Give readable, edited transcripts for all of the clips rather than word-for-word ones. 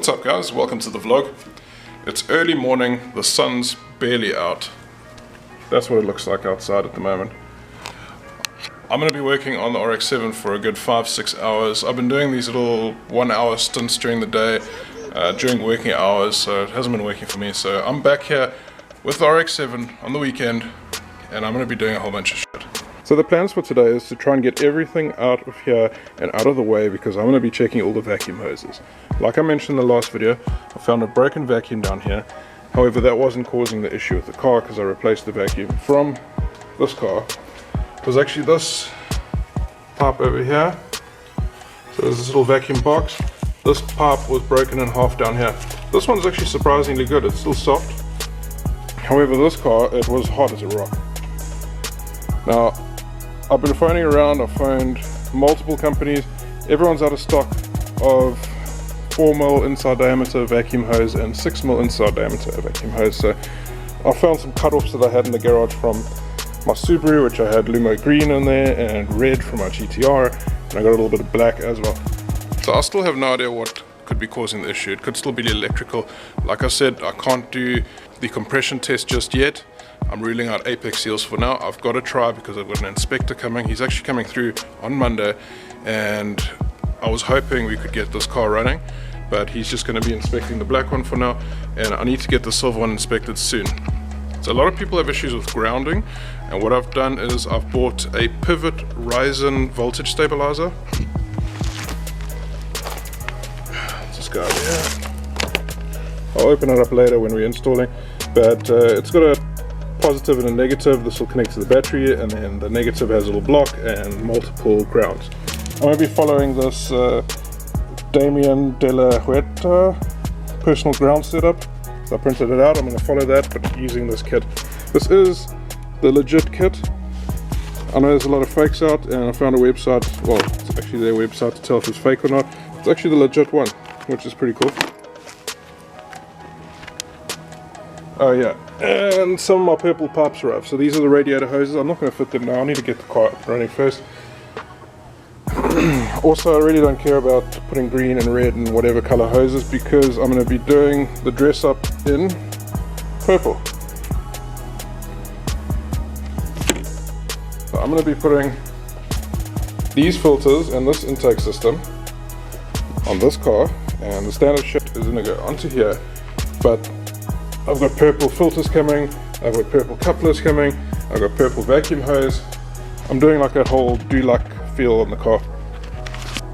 What's up guys, welcome to the vlog. It's early morning, the sun's barely out. That's what it looks like outside at the moment. I'm going to be working on the RX7 for a good 5-6 hours. I've been doing these little 1-hour stints during the day, during working hours, so it hasn't been working for me. So I'm back here with the RX7 on the weekend, and I'm going to be doing a whole bunch of shit. So the plans for today is to try and get everything out of here and out of the way, because I'm going to be checking all the vacuum hoses. Like I mentioned in the last video, I found a broken vacuum down here. However, that wasn't causing the issue with the car, because I replaced the vacuum from this car. It was actually this pipe over here. So there's this little vacuum box. This pipe was broken in half down here. This one's actually surprisingly good, it's still soft. However, this car, it was hard as a rock. Now, I've been phoning around, I've phoned multiple companies. Everyone's out of stock of 4mm inside diameter vacuum hose and 6mm inside diameter vacuum hose. So I found some cut-offs that I had in the garage from my Subaru, which I had Lumo green in there and red from my GTR, and I got a little bit of black as well. So I still have no idea what could be causing the issue. It could still be the electrical. Like I said, I can't do the compression test just yet. I'm ruling out apex seals for now. I've got to try because I've got an inspector coming. He's actually coming through on Monday, and I was hoping we could get this car running, but he's just going to be inspecting the black one for now, and I need to get the silver one inspected soon. So a lot of people have issues with grounding, and what I've done is I've bought a pivot Ryzen voltage stabilizer. This guy here. I'll open it up later when we're installing, but it's got a positive and a negative. This will connect to the battery, and then the negative has a little block and multiple grounds. I'm going to be following this Damian De La Huerta personal ground setup. So I printed it out. I'm going to follow that, but using this kit. This is the legit kit. I know there's a lot of fakes out, and I found a website, well, it's actually their website to tell if it's fake or not. It's actually the legit one, which is pretty cool. Oh yeah, and some of my purple pipes are off. So these are the radiator hoses. I'm not going to fit them now. I need to get the car running first. Also, I really don't care about putting green and red and whatever color hoses, because I'm going to be doing the dress up in purple. So I'm going to be putting these filters and this intake system on this car, and the standard shit is going to go onto here. But I've got purple filters coming, I've got purple couplers coming, I've got purple vacuum hose. I'm doing like that whole do-like feel on the car.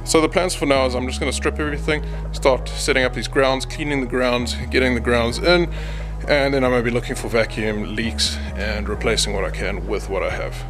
So the plans for now is I'm just going to strip everything, start setting up these grounds, cleaning the grounds, getting the grounds in, and then I'm going to be looking for vacuum leaks and replacing what I can with what I have.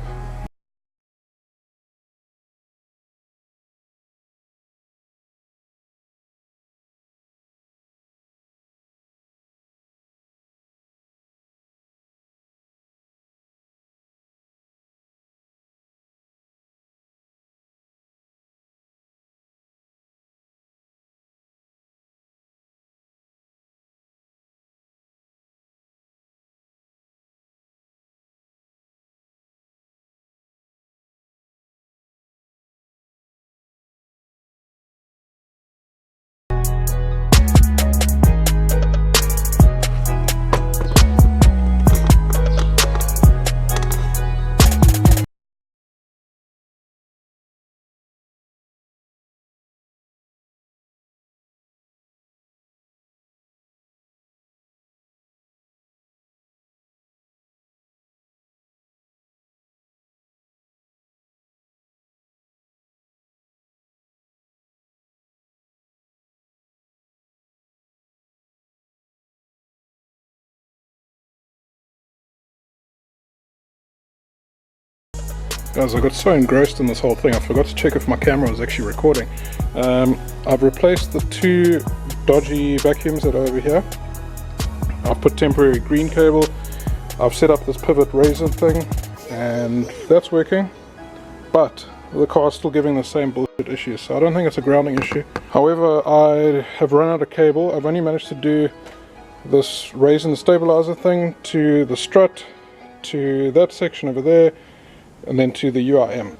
Guys, I got so engrossed in this whole thing, I forgot to check if my camera was actually recording. I've replaced the two dodgy vacuums that are over here. I've put temporary green cable. I've set up this pivot Ryzen thing, and that's working. But the car's still giving the same bullshit issues, so I don't think it's a grounding issue. However, I have run out of cable. I've only managed to do this Ryzen stabilizer thing to the strut, to that section over there, and then to the UIM.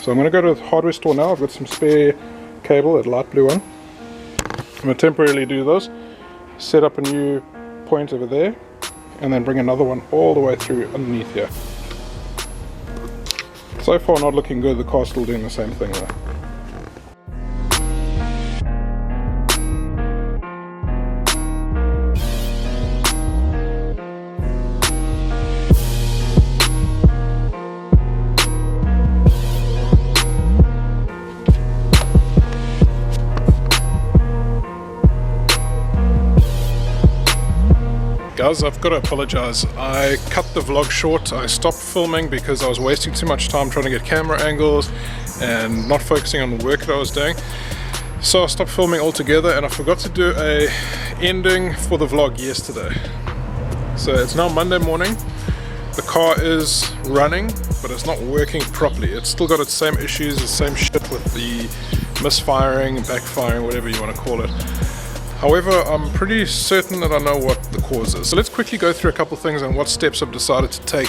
So I'm going to go to the hardware store now. I've got some spare cable, that light blue one. I'm going to temporarily do this, set up a new point over there, and then bring another one all the way through underneath here. So far not looking good, the car's still doing the same thing though. Guys, I've got to apologize. I cut the vlog short. I stopped filming because I was wasting too much time trying to get camera angles and not focusing on the work that I was doing. So I stopped filming altogether, and I forgot to do a ending for the vlog yesterday. So it's now Monday morning. The car is running, but it's not working properly. It's still got its same issues, the same shit with the misfiring, backfiring, whatever you want to call it. However, I'm pretty certain that I know what the cause is. So let's quickly go through a couple things and what steps I've decided to take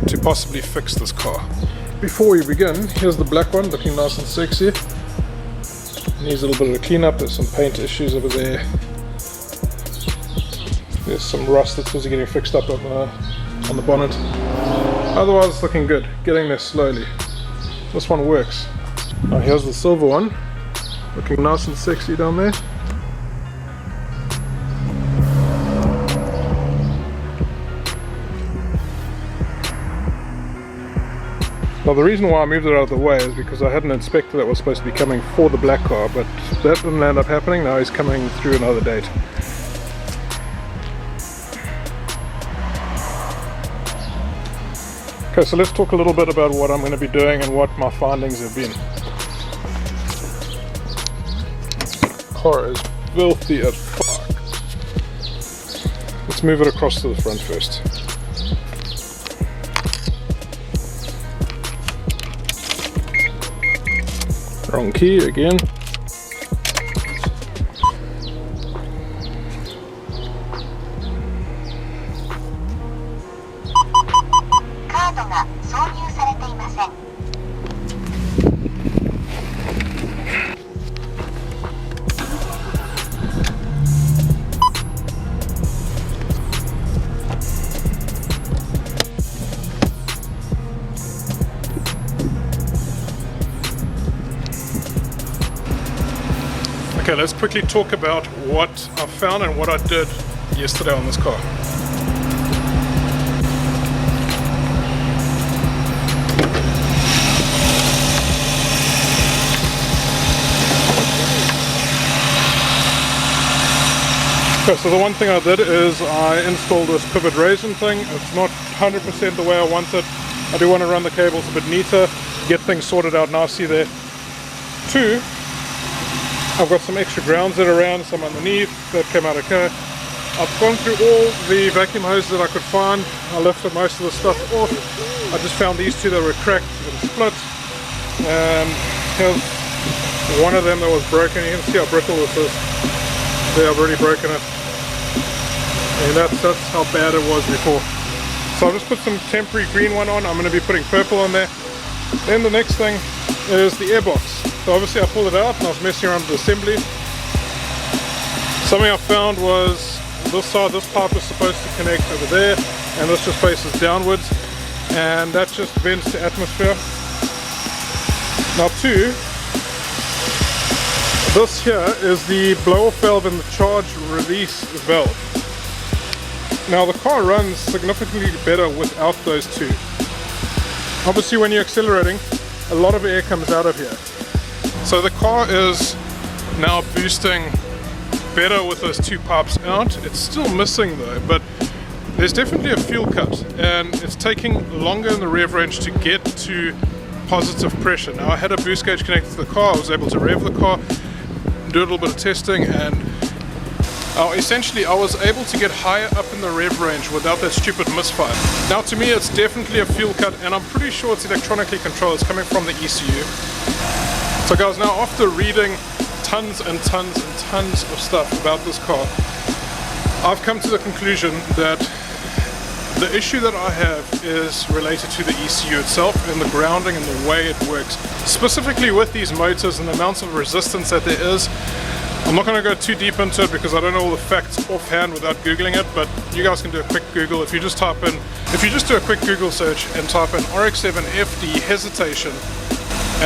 to possibly fix this car. Before we begin, here's the black one, looking nice and sexy. Needs a little bit of a cleanup. There's some paint issues over there. There's some rust that's busy getting fixed up on the bonnet. Otherwise, it's looking good. Getting there slowly. This one works. Now here's the silver one, looking nice and sexy down there. Now the reason why I moved it out of the way is because I had an inspector that was supposed to be coming for the black car, but that didn't end up happening. Now he's coming through another date. Okay, so let's talk a little bit about what I'm going to be doing and what my findings have been. Car is filthy as fuck. Let's move it across to the front first. Wrong key again. Okay, let's quickly talk about what I found and what I did yesterday on this car. Okay, so the one thing I did is I installed this pivot raising thing. It's not 100% the way I want it. I do want to run the cables a bit neater, get things sorted out nicely there. Two, I've got some extra grounds that are around, some underneath, that came out okay. I've gone through all the vacuum hoses that I could find. I lifted most of the stuff off. I just found these two that were cracked and split. And here's one of them that was broken. You can see how brittle this is. There, I've already broken it. And that's how bad it was before. So I'll just put some temporary green one on. I'm going to be putting purple on there. Then the next thing is the airbox. So obviously I pulled it out and I was messing around with the assembly. Something I found was this side, this pipe is supposed to connect over there, and this just faces downwards, and that just vents to atmosphere. Now two, this here is the blow-off valve and the charge release valve. Now the car runs significantly better without those two. Obviously when you're accelerating, a lot of air comes out of here. So the car is now boosting better with those two pipes out. It's still missing though, but there's definitely a fuel cut, and it's taking longer in the rev range to get to positive pressure. Now I had a boost gauge connected to the car. I was able to rev the car, do a little bit of testing, and essentially I was able to get higher up in the rev range without that stupid misfire. Now to me it's definitely a fuel cut, and I'm pretty sure it's electronically controlled. It's coming from the ECU. So guys, now after reading tons and tons and tons of stuff about this car, I've come to the conclusion that the issue that I have is related to the ECU itself and the grounding and the way it works. Specifically with these motors and the amounts of resistance that there is, I'm not going to go too deep into it because I don't know all the facts offhand without googling it, but you guys can do a quick Google. If you just do a quick Google search and type in RX7 FD hesitation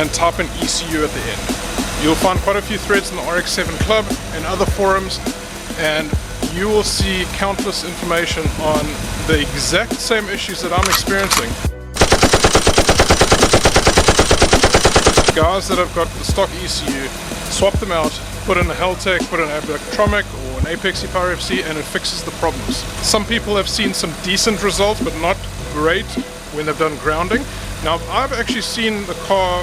and type in ECU at the end, you'll find quite a few threads in the RX7 club and other forums, and you will see countless information on the exact same issues that I'm experiencing. Guys that have got the stock ECU, swap them out, put in a Heltec, put in an Electromic or an Apexi Power FC, and it fixes the problems. Some people have seen some decent results, but not great when they've done grounding. Now, I've actually seen the car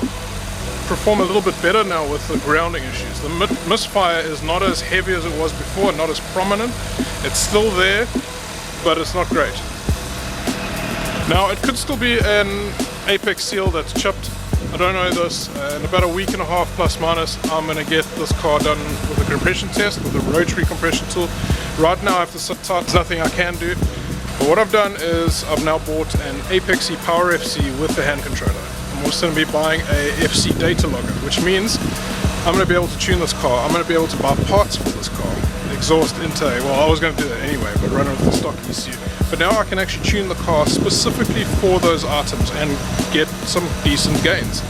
perform a little bit better now with the grounding issues. The misfire is not as heavy as it was before, not as prominent. It's still there, but it's not great. Now, it could still be an Apex seal that's chipped. I don't know this. In about a week and a half plus minus, I'm going to get this car done with a compression test with a rotary compression tool. Right now I have to sit tight, there's nothing I can do. But what I've done is I've now bought an Apexi Power FC with the hand controller. I'm also going to be buying a FC data logger, which means I'm going to be able to tune this car. I'm going to be able to buy parts for this car. Exhaust, intake, well I was going to do that anyway, but run it with the stock ECU. But now I can actually tune the car specifically for those items and get some decent gains.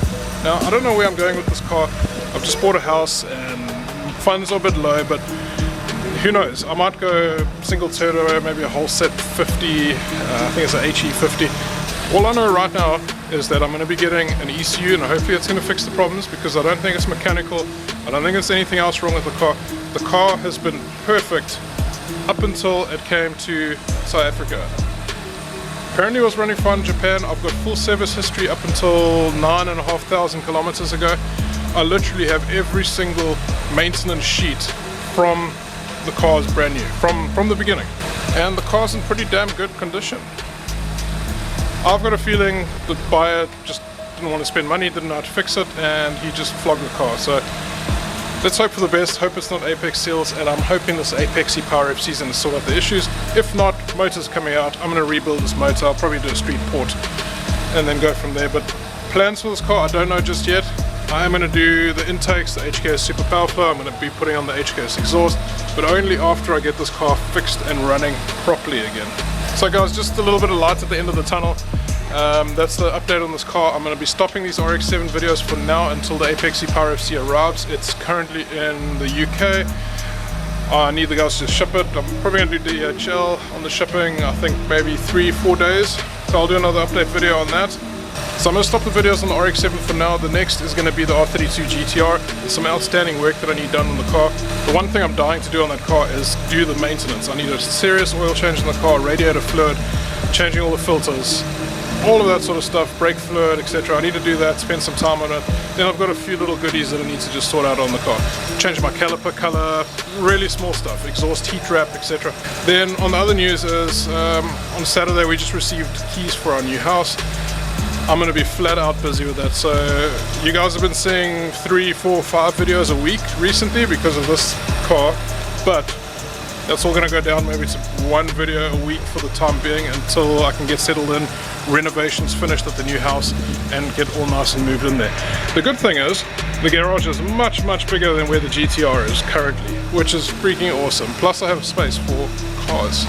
Now I don't know where I'm going with this car. I've just bought a house and funds are a bit low, but who knows, I might go single turbo, maybe a whole set 50, I think it's an HE50. All I know right now is that I'm going to be getting an ECU, and hopefully it's going to fix the problems, because I don't think it's mechanical. I don't think there's anything else wrong with the car. The car has been perfect up until it came to South Africa. Apparently it was running fine in Japan. I've got full service history up until 9,500 kilometers ago. I literally have every single maintenance sheet from the car's brand new, from the beginning. And the car's in pretty damn good condition. I've got a feeling the buyer just didn't want to spend money, didn't know how to fix it, and he just flogged the car. So let's hope for the best, hope it's not Apex seals, and I'm hoping this Apexi Power FC is going to sort out the issues. If not, motor's coming out, I'm going to rebuild this motor, I'll probably do a street port and then go from there. But plans for this car, I don't know just yet. I am going to do the intakes, the HKS Super Power Flow, I'm going to be putting on the HKS exhaust, but only after I get this car fixed and running properly again. So guys, just a little bit of light at the end of the tunnel. That's the update on this car. I'm going to be stopping these RX7 videos for now until the Apexi Power FC arrives. It's currently in the UK. I need the guys to ship it. I'm probably going to do DHL on the shipping, I think maybe 3-4 days. So I'll do another update video on that. So I'm going to stop the videos on the RX7 for now. The next is going to be the R32 GTR. There's some outstanding work that I need done on the car. The one thing I'm dying to do on that car is do the maintenance. I need a serious oil change in the car, radiator fluid, changing all the filters, all of that sort of stuff, brake fluid, etc. I need to do that, spend some time on it. Then I've got a few little goodies that I need to just sort out on the car. Change my caliper color, really small stuff, exhaust heat wrap, etc. Then on the other news is on Saturday we just received keys for our new house. I'm going to be flat out busy with that. So you guys have been seeing 3, 4, 5 videos a week recently because of this car, but that's all going to go down maybe to 1 video a week for the time being until I can get settled in, renovations finished at the new house, and get all nice and moved in there. The good thing is the garage is much bigger than where the GTR is currently, which is freaking awesome. Plus I have space for cars.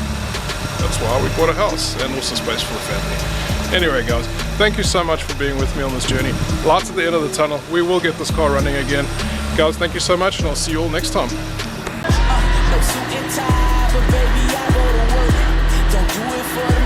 That's why we bought a house, and also space for the family. Anyway guys, thank you so much for being with me on this journey. Lights at the end of the tunnel. We will get this car running again. Guys, thank you so much, and I'll see you all next time. No suit and tie, but baby, I go to work. Don't do it for the